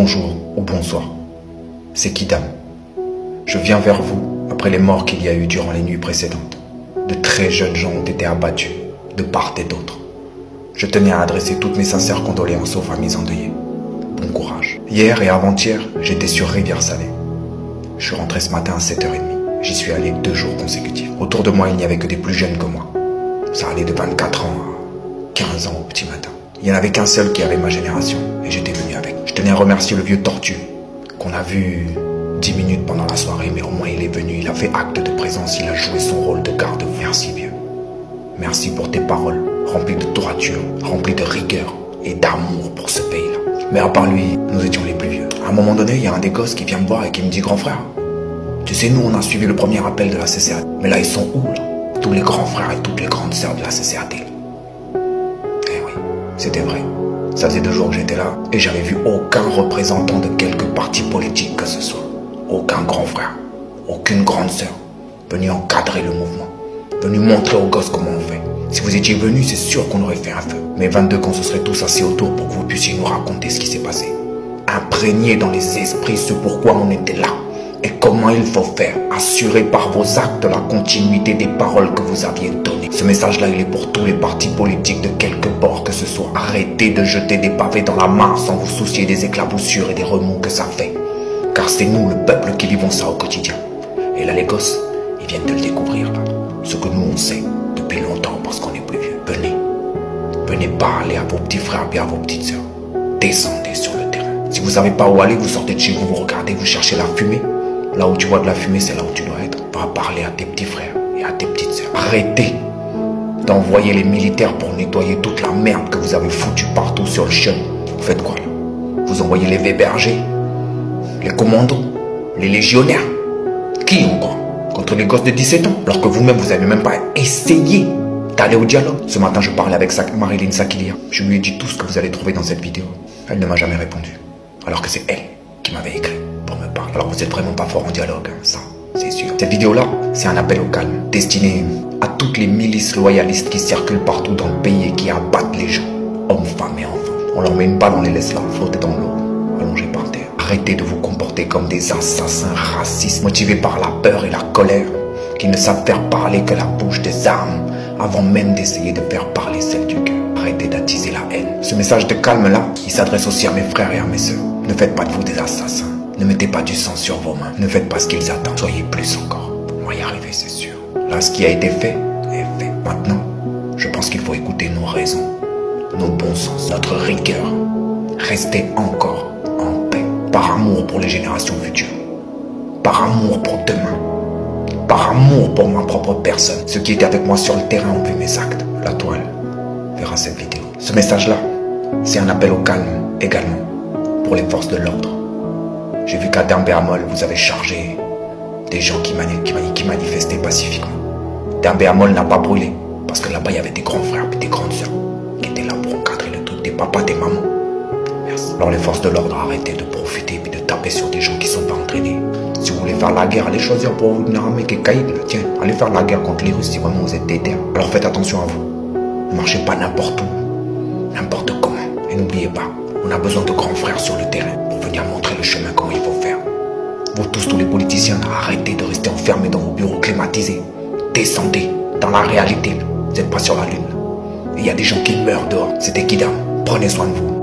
Bonjour ou bonsoir, c'est Kidam. Je viens vers vous après les morts qu'il y a eu durant les nuits précédentes. De très jeunes gens ont été abattus, de part et d'autre. Je tenais à adresser toutes mes sincères condoléances aux familles endeuillées. Bon courage. Hier et avant-hier, j'étais sur Rivière-Salée. Je suis rentré ce matin à 7h30. J'y suis allé 2 jours consécutifs. Autour de moi, il n'y avait que des plus jeunes que moi. Ça allait de 24 ans à 15 ans au petit matin. Il n'y en avait qu'un seul qui avait ma génération et j'étais venu avec. Je tenais à remercier le vieux Tortue qu'on a vu 10 minutes pendant la soirée, mais au moins il est venu, il a fait acte de présence, il a joué son rôle de garde. Merci vieux. Merci pour tes paroles remplies de droiture, remplies de rigueur et d'amour pour ce pays-là. Mais à part lui, nous étions les plus vieux. À un moment donné, il y a un des gosses qui vient me voir et qui me dit: grand frère, tu sais, nous on a suivi le premier appel de la CCAT. Mais là ils sont où là? Tous les grands frères et toutes les grandes sœurs de la CCAT. Eh oui, c'était vrai. Ça faisait 2 jours que j'étais là et j'avais vu aucun représentant de quelque parti politique que ce soit. Aucun grand frère, aucune grande sœur venu encadrer le mouvement, venu montrer aux gosses comment on fait. Si vous étiez venus, c'est sûr qu'on aurait fait un feu. Mais 22 qu'on se serait tous assis autour pour que vous puissiez nous raconter ce qui s'est passé. Imprégner dans les esprits ce pourquoi on était là et comment il faut faire. Assurer par vos actes la continuité des paroles que vous aviez données. Ce message-là, il est pour tous les partis politiques de quelque bord que ce soit. Arrêtez de jeter des pavés dans la mare sans vous soucier des éclaboussures et des remous que ça fait. Car c'est nous, le peuple, qui vivons ça au quotidien. Et là, les gosses, ils viennent de le découvrir, là. Ce que nous, on sait depuis longtemps parce qu'on est plus vieux. Venez. Venez parler à vos petits frères et à vos petites sœurs. Descendez sur le terrain. Si vous savez pas où aller, vous sortez de chez vous, vous regardez, vous cherchez la fumée. Là où tu vois de la fumée, c'est là où tu dois être. Va parler à tes petits frères et à tes petites sœurs. Arrêtez d'envoyer les militaires pour nettoyer toute la merde que vous avez foutue partout sur le chemin. Vous faites quoi, là? Vous envoyez les V-bergers, les commandos, les légionnaires. Qui encore? Contre les gosses de 17 ans. Alors que vous-même, vous n'avez même pas essayé d'aller au dialogue. Ce matin, je parlais avec Marilyn Sakilia. Je lui ai dit tout ce que vous allez trouver dans cette vidéo. Elle ne m'a jamais répondu. Alors que c'est elle qui m'avait écrit pour me parler. Alors vous êtes vraiment pas fort en dialogue, hein, ça, c'est sûr. Cette vidéo-là, c'est un appel au calme, destiné à toutes les milices loyalistes qui circulent partout dans le pays et qui abattent les gens, hommes, femmes et enfants. On leur met une balle, on les laisse là, flotter dans l'eau, allongés par terre. Arrêtez de vous comporter comme des assassins racistes, motivés par la peur et la colère, qui ne savent faire parler que la bouche des armes, avant même d'essayer de faire parler celle du cœur. Arrêtez d'attiser la haine. Ce message de calme-là, il s'adresse aussi à mes frères et à mes sœurs. Ne faites pas de vous des assassins. Ne mettez pas du sang sur vos mains. Ne faites pas ce qu'ils attendent. Soyez plus encore. On va y arriver, c'est sûr. Là, ce qui a été fait est fait. Maintenant, je pense qu'il faut écouter nos raisons, nos bons sens, notre rigueur. Restez encore en paix. Par amour pour les générations futures. Par amour pour demain. Par amour pour ma propre personne. Ceux qui étaient avec moi sur le terrain ont vu mes actes. La toile verra cette vidéo. Ce message-là, c'est un appel au calme également pour les forces de l'ordre. J'ai vu qu'à Dambéamol, vous avez chargé des gens qui manifestaient pacifiquement. Dambéamol n'a pas brûlé parce que là-bas, il y avait des grands frères et des grandes sœurs qui étaient là pour encadrer le truc, des papas, des mamans. Merci. Alors les forces de l'ordre, arrêtez de profiter et de taper sur des gens qui ne sont pas entraînés. Si vous voulez faire la guerre, allez choisir pour vous une armée qui est caïd. Tiens, allez faire la guerre contre les Russes si vraiment vous êtes déter. Alors faites attention à vous. Ne marchez pas n'importe où, n'importe comment. Et n'oubliez pas, on a besoin de grands frères sur le terrain pour venir montrer le chemin, comment il faut faire. Vous tous les politiciens, arrêtez de rester enfermés dans vos bureaux climatisés. Descendez dans la réalité. Vous n'êtes pas sur la lune. Il y a des gens qui meurent dehors. C'était Kidam. Prenez soin de vous.